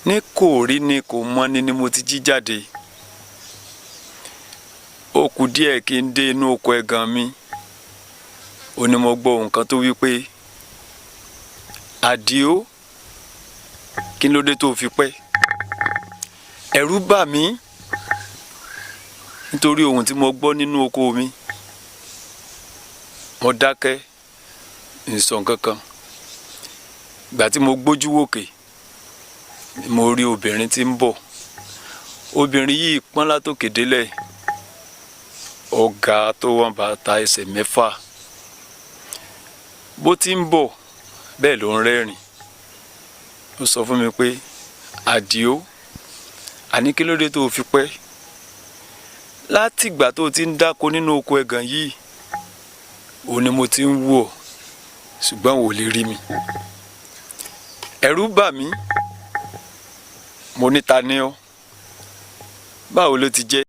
ní kò rí ni kò mọ́ni ni mo ti jí jáde. Ó kù díẹ̀ kí n dé inú oko ẹ̀gàn mi. Ó ní mo gbọ́ ohùn kan tó wí pé, Àdìó, kí ló dé tó fi pẹ́? Ẹ̀rù bà mí nítorí ohùn tí mo gbọ́ nínú oko mi. Mo dákẹ́, n sọ nǹkan kan. Ìgbà tí mo gbójú wòkè, mo rí obìnrin tí ń bọ̀. Obìnrin yìí pọ́n látòkè délẹ̀. Ó ga tó wọ́n bàtà ẹsẹ̀ 6. Bó ti ń bọ̀, bẹ́ẹ̀ ló ń rẹ́rìn. Ó sọ fún mi pé, Àdìó, àní kí ló dé tó fi pẹ́? Látìgbà tó ti ń dáko nínú oko ẹ̀gàn yìí, ó ní mo ti ń wò ọ́, ṣùgbọ́n ò lè rí mi. Ẹ̀rù bà mí. Mo ní ta ni ọ́? Báwo ló ti jẹ́?